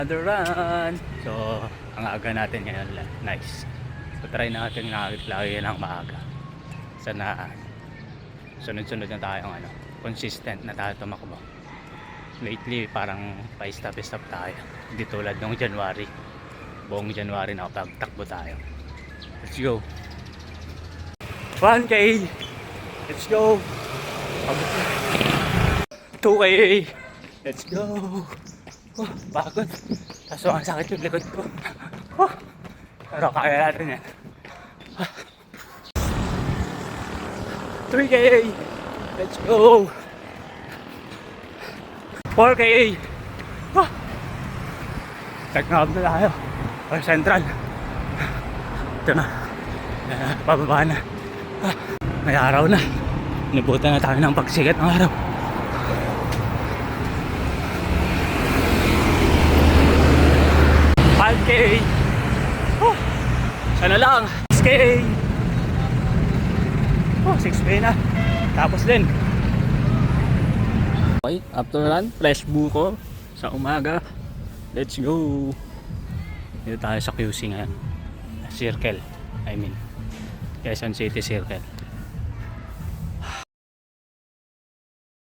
Another run. So, ang aga natin ngayon, nice. So, try natin lagi ng maaga. Sana sunod-sunod na tayong consistent na tayo tumakbo. Lately, parang pa-stop tayo. Hindi tulad nung January. Buong January na pagtakbo tayo. Let's go. 1K. Let's go. 2K. Let's go. Oh, pagod. Kaso ang sakit yung likod ko. Oh, pero kaya natin yan. 3K. Let's go. 4K. Oh. Check-up na tayo. Or Central. Ito na. Pababa na. May araw na. Nibutan na tayo ng pagsikat ng araw. Okay. Oh, sana lang. 6K. Oh, 6K na. Tapos din. Okay, after run, fresh buko sa umaga. Let's go. Dito tayo sa QC ngayon. Circle. I mean, Quezon City Circle.